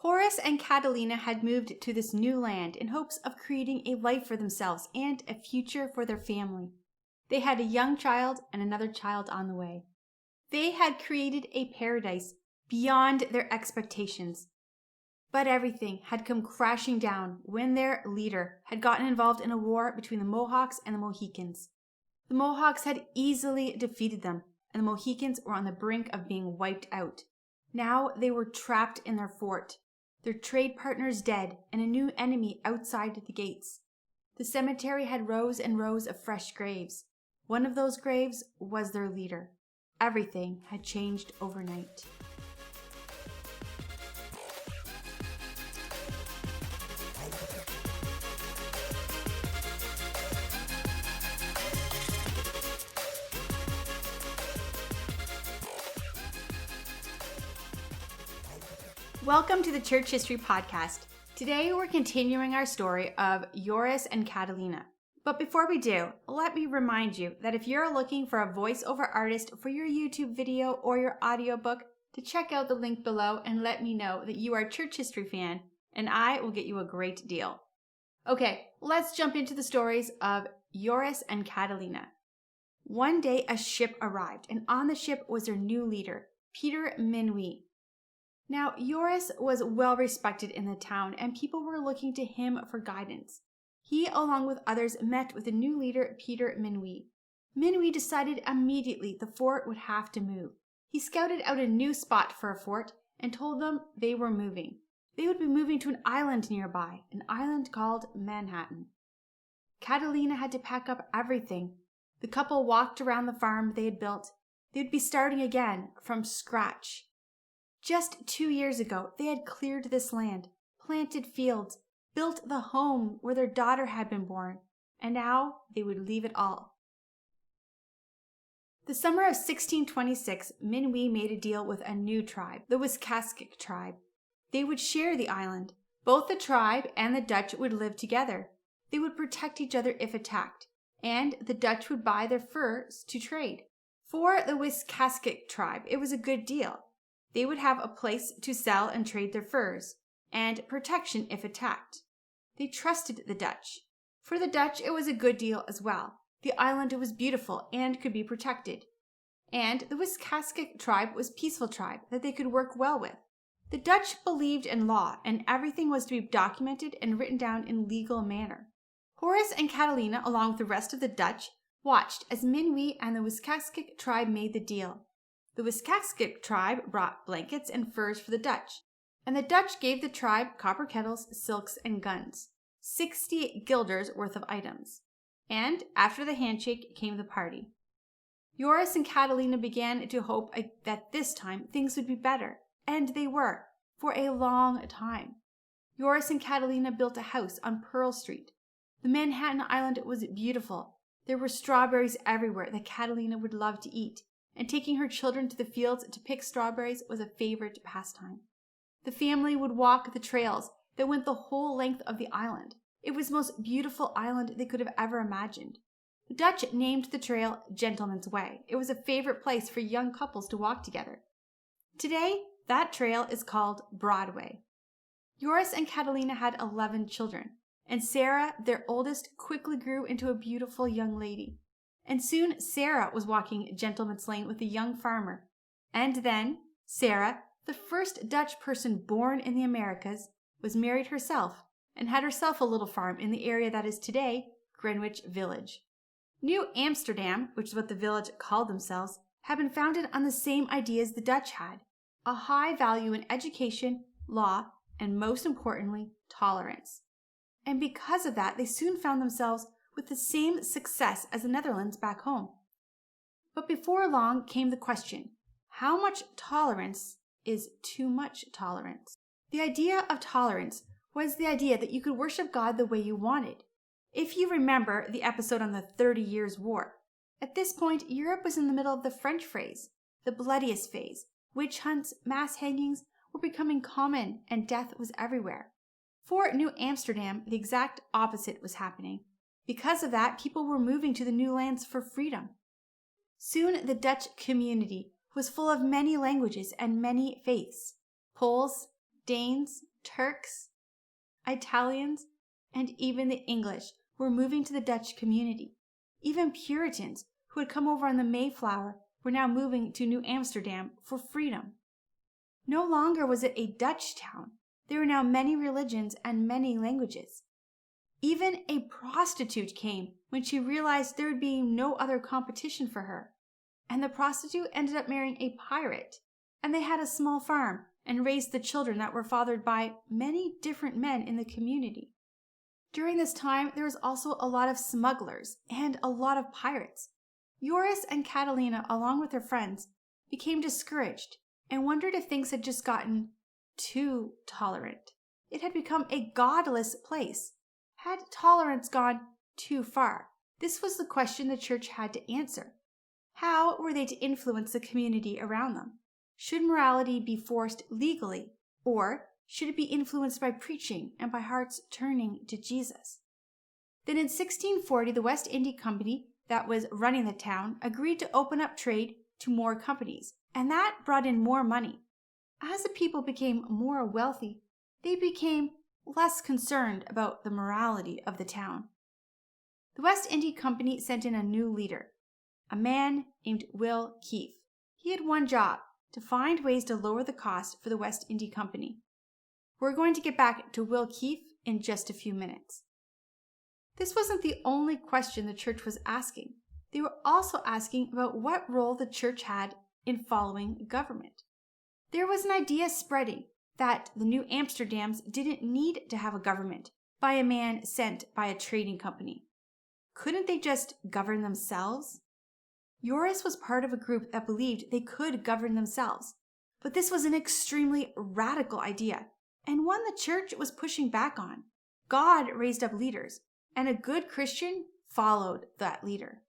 Joris and Catinla had moved to this new land in hopes of creating a life for themselves and a future for their family. They had a young child and another child on the way. They had created a paradise beyond their expectations. But everything had come crashing down when their leader had gotten involved in a war between the Mohawks and the Mohicans. The Mohawks had easily defeated them, and the Mohicans were on the brink of being wiped out. Now they were trapped in their fort, their trade partners dead, and a new enemy outside the gates. The cemetery had rows and rows of fresh graves. One of those graves was their leader. Everything had changed overnight. Welcome to the Church History Podcast. Today we're continuing our story of Joris and Catinla. But before we do, let me remind you that if you're looking for a voiceover artist for your YouTube video or your audiobook, to check out the link below and let me know that you are a church history fan, and I will get you a great deal. Okay, let's jump into the stories of Joris and Catinla. One day a ship arrived, and on the ship was their new leader, Peter Minuit. Now, Joris was well respected in the town, and people were looking to him for guidance. He, along with others, met with the new leader, Peter Minuit. Minuit decided immediately the fort would have to move. He scouted out a new spot for a fort and told them they were moving. They would be moving to an island nearby, an island called Manhattan. Catinla had to pack up everything. The couple walked around the farm they had built. They would be starting again from scratch. Just 2 years ago, they had cleared this land, planted fields, built the home where their daughter had been born, and now they would leave it all. The summer of 1626, Minuit made a deal with a new tribe, the Wisscaskic tribe. They would share the island. Both the tribe and the Dutch would live together. They would protect each other if attacked, and the Dutch would buy their furs to trade. For the Wisscaskic tribe, it was a good deal. They would have a place to sell and trade their furs, and protection if attacked. They trusted the Dutch. For the Dutch, it was a good deal as well. The island was beautiful and could be protected. And the Wisscaskic tribe was a peaceful tribe that they could work well with. The Dutch believed in law, and everything was to be documented and written down in legal manner. Joris and Catinla, along with the rest of the Dutch, watched as Minuit and the Wisscaskic tribe made the deal. The Wisscaskic tribe brought blankets and furs for the Dutch, and the Dutch gave the tribe copper kettles, silks, and guns, 60 guilders worth of items. And after the handshake came the party. Joris and Catinla began to hope that this time things would be better, and they were, for a long time. Joris and Catinla built a house on Pearl Street. The Manhattan Island was beautiful. There were strawberries everywhere that Catinla would love to eat, and taking her children to the fields to pick strawberries was a favorite pastime. The family would walk the trails that went the whole length of the island. It was the most beautiful island they could have ever imagined. The Dutch named the trail Gentleman's Way. It was a favorite place for young couples to walk together. Today, that trail is called Broadway. Joris and Catinla had 11 children, and Sarah, their oldest, quickly grew into a beautiful young lady. And soon Sarah was walking Gentleman's Lane with a young farmer. And then Sarah, the first Dutch person born in the Americas, was married herself and had herself a little farm in the area that is today Greenwich Village. New Amsterdam, which is what the village called themselves, had been founded on the same ideas the Dutch had: a high value in education, law, and most importantly, tolerance. And because of that, they soon found themselves with the same success as the Netherlands back home. But before long came the question: how much tolerance is too much tolerance? The idea of tolerance was the idea that you could worship God the way you wanted. If you remember the episode on the 30 Years' War, at this point Europe was in the middle of the French phase, the bloodiest phase. Witch hunts, mass hangings were becoming common, and death was everywhere. For New Amsterdam, the exact opposite was happening. Because of that, people were moving to the new lands for freedom. Soon the Dutch community was full of many languages and many faiths: Poles, Danes, Turks, Italians, and even the English were moving to the Dutch community. Even Puritans who had come over on the Mayflower were now moving to New Amsterdam for freedom. No longer was it a Dutch town. There were now many religions and many languages. Even a prostitute came when she realized there would be no other competition for her. And the prostitute ended up marrying a pirate, and they had a small farm and raised the children that were fathered by many different men in the community. During this time, there was also a lot of smugglers and a lot of pirates. Joris and Catinla, along with their friends, became discouraged and wondered if things had just gotten too tolerant. It had become a godless place. Had tolerance gone too far? This was the question the church had to answer. How were they to influence the community around them? Should morality be forced legally, or should it be influenced by preaching and by hearts turning to Jesus? Then in 1640, the West India Company that was running the town agreed to open up trade to more companies, and that brought in more money. As the people became more wealthy, they became less concerned about the morality of the town. The West India Company sent in a new leader, a man named Will Keefe. He had one job: to find ways to lower the cost for the West India Company. We're going to get back to Will Keefe in just a few minutes. This wasn't the only question the church was asking. They were also asking about what role the church had in following government. There was an idea spreading that the New Amsterdams didn't need to have a government by a man sent by a trading company. Couldn't they just govern themselves? Joris was part of a group that believed they could govern themselves, but this was an extremely radical idea, and one the church was pushing back on. God raised up leaders, and a good Christian followed that leader.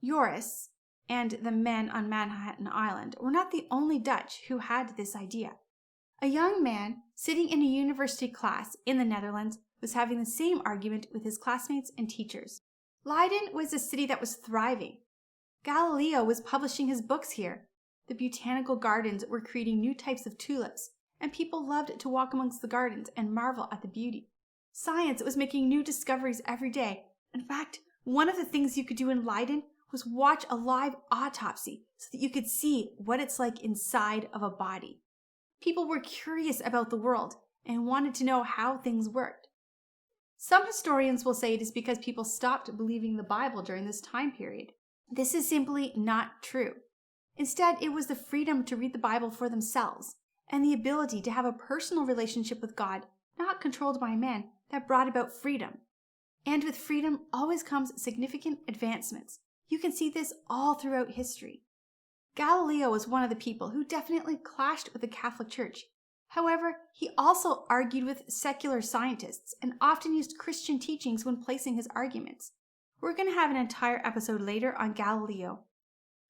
Joris and the men on Manhattan Island were not the only Dutch who had this idea. A young man sitting in a university class in the Netherlands was having the same argument with his classmates and teachers. Leiden was a city that was thriving. Galileo was publishing his books here. The botanical gardens were creating new types of tulips, and people loved to walk amongst the gardens and marvel at the beauty. Science was making new discoveries every day. In fact, one of the things you could do in Leiden was watch a live autopsy so that you could see what it's like inside of a body. People were curious about the world and wanted to know how things worked. Some historians will say it is because people stopped believing the Bible during this time period. This is simply not true. Instead, it was the freedom to read the Bible for themselves and the ability to have a personal relationship with God, not controlled by men, that brought about freedom. And with freedom always comes significant advancements. You can see this all throughout history. Galileo was one of the people who definitely clashed with the Catholic Church. However, he also argued with secular scientists and often used Christian teachings when placing his arguments. We're going to have an entire episode later on Galileo.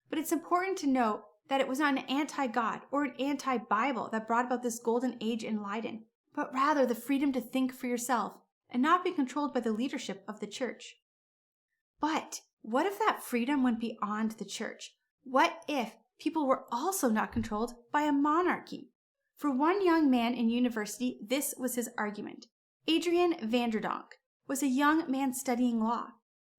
But it's important to note that it was not an anti-God or an anti-Bible that brought about this golden age in Leiden, but rather the freedom to think for yourself and not be controlled by the leadership of the church. But what if that freedom went beyond the church? What if people were also not controlled by a monarchy? For one young man in university, this was his argument. Adriaen Van Der Donck was a young man studying law.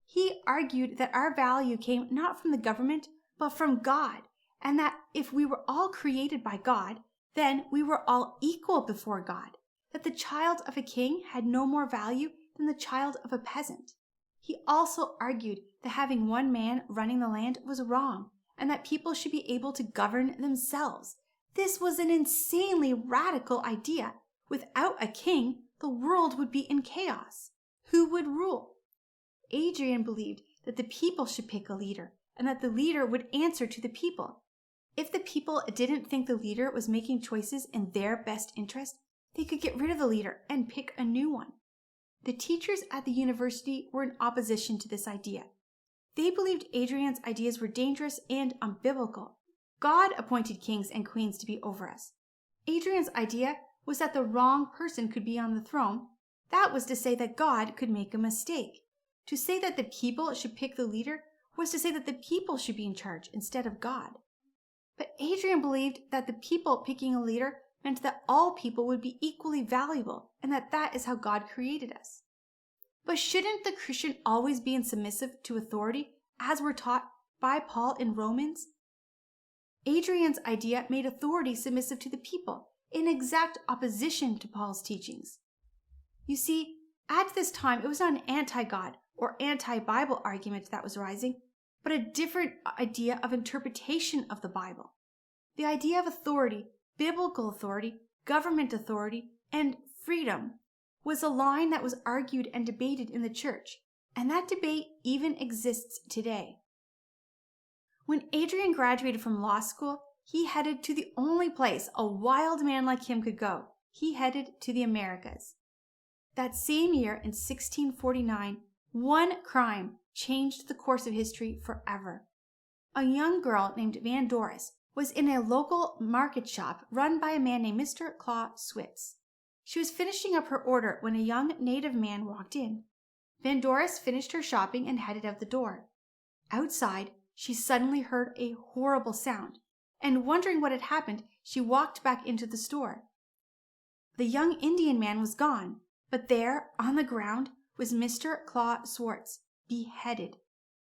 He argued that our value came not from the government, but from God, and that if we were all created by God, then we were all equal before God, that the child of a king had no more value than the child of a peasant. He also argued that having one man running the land was wrong, and that people should be able to govern themselves. This was an insanely radical idea. Without a king, the world would be in chaos. Who would rule? Adrian believed that the people should pick a leader, and that the leader would answer to the people. If the people didn't think the leader was making choices in their best interest, they could get rid of the leader and pick a new one. The teachers at the university were in opposition to this idea. They believed Adrian's ideas were dangerous and unbiblical. God appointed kings and queens to be over us. Adrian's idea was that the wrong person could be on the throne. That was to say that God could make a mistake. To say that the people should pick the leader was to say that the people should be in charge instead of God. But Adrian believed that the people picking a leader meant that all people would be equally valuable and that is how God created us. But shouldn't the Christian always be submissive to authority, as we're taught by Paul in Romans? Adrian's idea made authority submissive to the people, in exact opposition to Paul's teachings. You see, at this time, it was not an anti-God or anti-Bible argument that was rising, but a different idea of interpretation of the Bible. The idea of authority, biblical authority, government authority, and freedom was a line that was argued and debated in the church, and that debate even exists today. When Adrian graduated from law school, he headed to the only place a wild man like him could go. He headed to the Americas. That same year, in 1649, one crime changed the course of history forever. A young girl named Van Doris was in a local market shop run by a man named Mr. Claw Switz. She was finishing up her order when a young native man walked in. Van Doris finished her shopping and headed out the door. Outside, she suddenly heard a horrible sound, and wondering what had happened, she walked back into the store. The young Indian man was gone, but there, on the ground, was Mr. Claw Swartz, beheaded.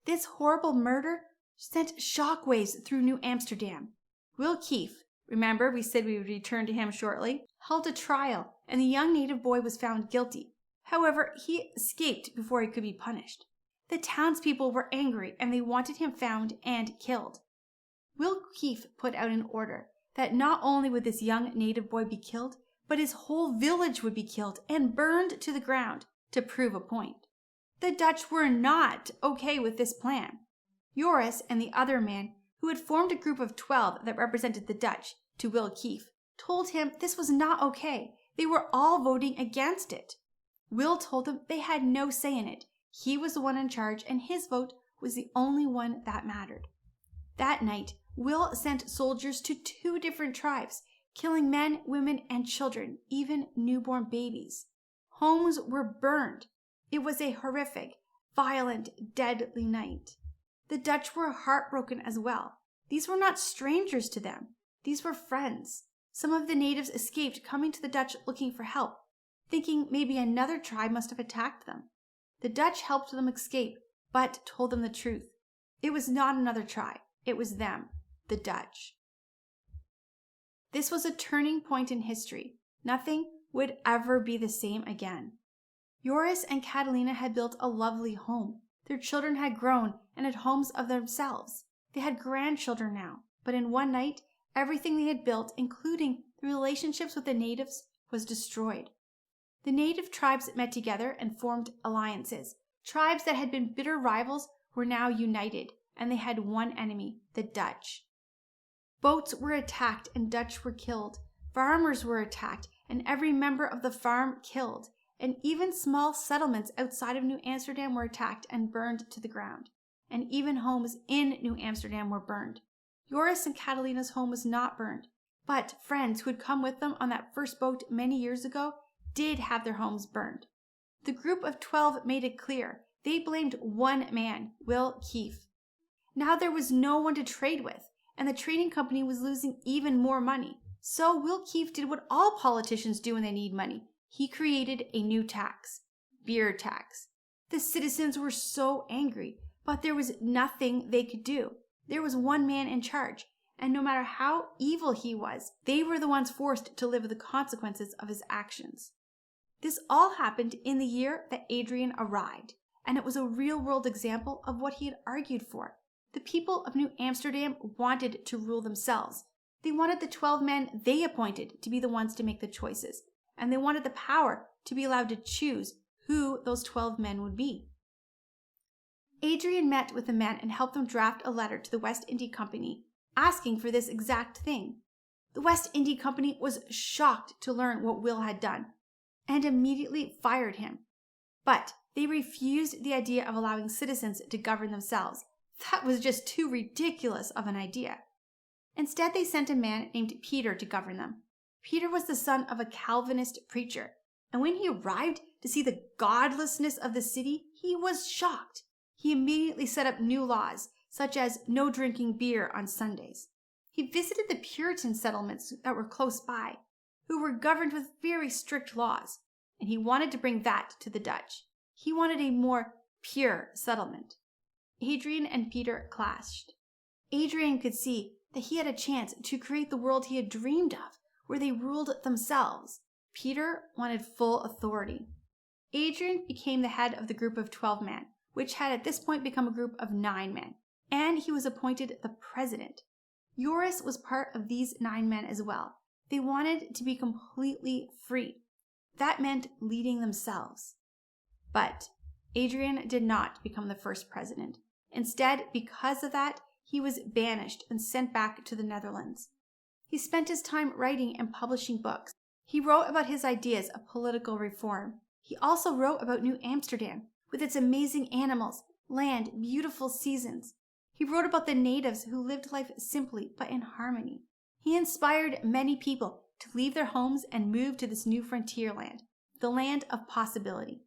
This horrible murder sent shockwaves through New Amsterdam. Will Keefe, remember we said we would return to him shortly, held a trial, and the young native boy was found guilty. However, he escaped before he could be punished. The townspeople were angry, and they wanted him found and killed. Will Keefe put out an order that not only would this young native boy be killed, but his whole village would be killed and burned to the ground to prove a point. The Dutch were not okay with this plan. Joris and the other man, who had formed a group of 12 that represented the Dutch, to Will Keefe, told him this was not okay. They were all voting against it. Will told them they had no say in it. He was the one in charge, and his vote was the only one that mattered. That night, Will sent soldiers to 2 different tribes, killing men, women, and children, even newborn babies. Homes were burned. It was a horrific, violent, deadly night. The Dutch were heartbroken as well. These were not strangers to them. These were friends. Some of the natives escaped, coming to the Dutch looking for help, thinking maybe another tribe must have attacked them. The Dutch helped them escape, but told them the truth. It was not another tribe. It was them, the Dutch. This was a turning point in history. Nothing would ever be the same again. Joris and Catinla had built a lovely home. Their children had grown and had homes of themselves. They had grandchildren now, but in one night, everything they had built, including the relationships with the natives, was destroyed. The native tribes met together and formed alliances. Tribes that had been bitter rivals were now united, and they had one enemy, the Dutch. Boats were attacked and Dutch were killed. Farmers were attacked and every member of the farm killed. And even small settlements outside of New Amsterdam were attacked and burned to the ground. And even homes in New Amsterdam were burned. Joris and Catinla's home was not burned, but friends who had come with them on that first boat many years ago did have their homes burned. The group of 12 made it clear. They blamed one man, Will Keefe. Now there was no one to trade with, and the trading company was losing even more money. So Will Keefe did what all politicians do when they need money. He created a new tax, beer tax. The citizens were so angry, but there was nothing they could do. There was one man in charge, and no matter how evil he was, they were the ones forced to live with the consequences of his actions. This all happened in the year that Adrian arrived, and it was a real-world example of what he had argued for. The people of New Amsterdam wanted to rule themselves. They wanted the 12 men they appointed to be the ones to make the choices, and they wanted the power to be allowed to choose who those 12 men would be. Adrian met with the men and helped them draft a letter to the West India Company asking for this exact thing. The West India Company was shocked to learn what Will had done and immediately fired him. But they refused the idea of allowing citizens to govern themselves. That was just too ridiculous of an idea. Instead, they sent a man named Peter to govern them. Peter was the son of a Calvinist preacher, and when he arrived to see the godlessness of the city, he was shocked. He immediately set up new laws, such as no drinking beer on Sundays. He visited the Puritan settlements that were close by, who were governed with very strict laws, and he wanted to bring that to the Dutch. He wanted a more pure settlement. Adriaen and Peter clashed. Adriaen could see that he had a chance to create the world he had dreamed of, where they ruled themselves. Peter wanted full authority. Adriaen became the head of the group of 12 men, which had at this point become a group of 9 men, and he was appointed the president. Joris was part of these 9 men as well. They wanted to be completely free. That meant leading themselves. But Adriaen did not become the first president. Instead, because of that, he was banished and sent back to the Netherlands. He spent his time writing and publishing books. He wrote about his ideas of political reform. He also wrote about New Amsterdam, with its amazing animals, land, beautiful seasons. He wrote about the natives who lived life simply but in harmony. He inspired many people to leave their homes and move to this new frontier land, the land of possibility.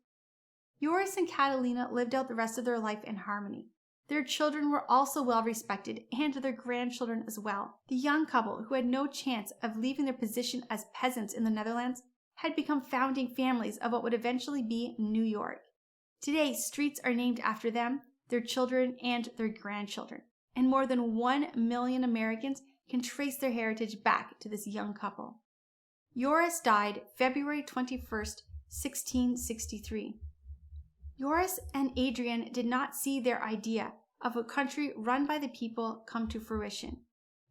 Joris and Catinla lived out the rest of their life in harmony. Their children were also well respected, and their grandchildren as well. The young couple, who had no chance of leaving their position as peasants in the Netherlands, had become founding families of what would eventually be New York. Today, streets are named after them, their children, and their grandchildren, and more than 1 million Americans can trace their heritage back to this young couple. Joris died February 21st, 1663. Joris and Adriaen did not see their idea of a country run by the people come to fruition,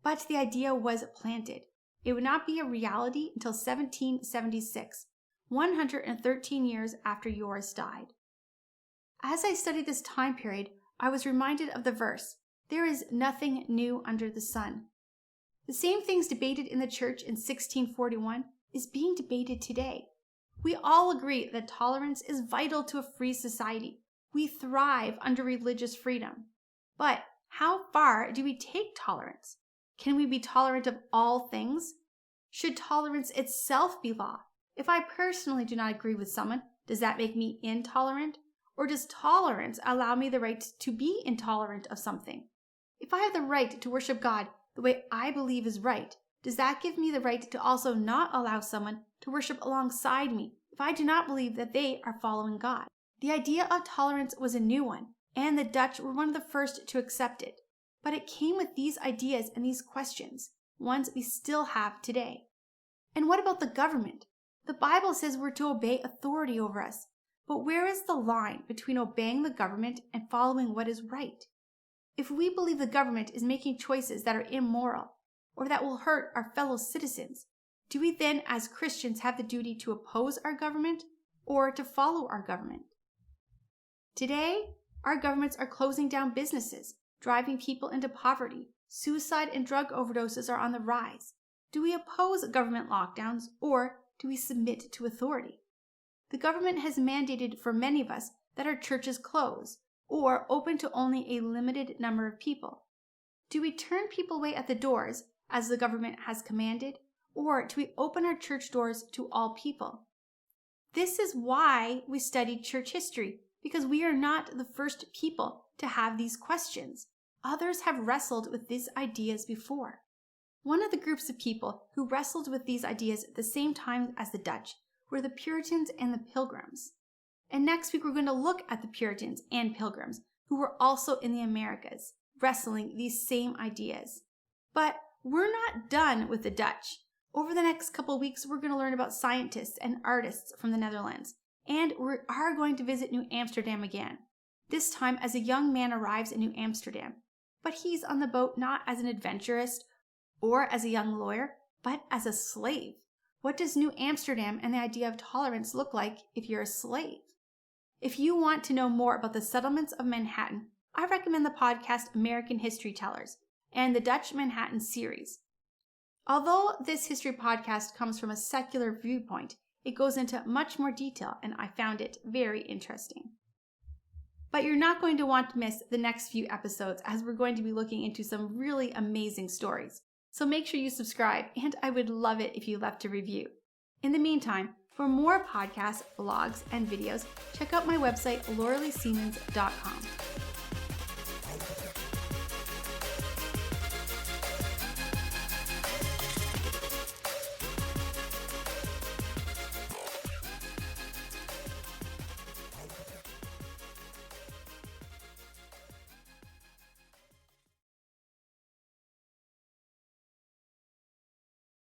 but the idea was planted. It would not be a reality until 1776, 113 years after Joris died. As I studied this time period, I was reminded of the verse, "There is nothing new under the sun." The same things debated in the church in 1641 is being debated today. We all agree that tolerance is vital to a free society. We thrive under religious freedom. But how far do we take tolerance? Can we be tolerant of all things? Should tolerance itself be law? If I personally do not agree with someone, does that make me intolerant? Or does tolerance allow me the right to be intolerant of something? If I have the right to worship God the way I believe is right, does that give me the right to also not allow someone to worship alongside me if I do not believe that they are following God? The idea of tolerance was a new one, and the Dutch were one of the first to accept it. But it came with these ideas and these questions, ones we still have today. And what about the government? The Bible says we're to obey authority over us. But where is the line between obeying the government and following what is right? If we believe the government is making choices that are immoral or that will hurt our fellow citizens, do we then as Christians have the duty to oppose our government or to follow our government? Today, our governments are closing down businesses, driving people into poverty. Suicide and drug overdoses are on the rise. Do we oppose government lockdowns or do we submit to authority? The government has mandated for many of us that our churches close or open to only a limited number of people. Do we turn people away at the doors as the government has commanded, or do we open our church doors to all people? This is why we studied church history, because we are not the first people to have these questions. Others have wrestled with these ideas before. One of the groups of people who wrestled with these ideas at the same time as the Dutch were the Puritans and the Pilgrims. And next week we're going to look at the Puritans and Pilgrims, who were also in the Americas, wrestling these same ideas. But we're not done with the Dutch. Over the next couple of weeks, we're going to learn about scientists and artists from the Netherlands. And we are going to visit New Amsterdam again, this time as a young man arrives in New Amsterdam. But he's on the boat not as an adventurist or as a young lawyer, but as a slave. What does New Amsterdam and the idea of tolerance look like if you're a slave? If you want to know more about the settlements of Manhattan, I recommend the podcast American History Tellers and the Dutch Manhattan series. Although this history podcast comes from a secular viewpoint, it goes into much more detail, and I found it very interesting. But you're not going to want to miss the next few episodes, as we're going to be looking into some really amazing stories. So make sure you subscribe, and I would love it if you left a review. In the meantime, for more podcasts, blogs, and videos, check out my website, lauraleesiemens.com.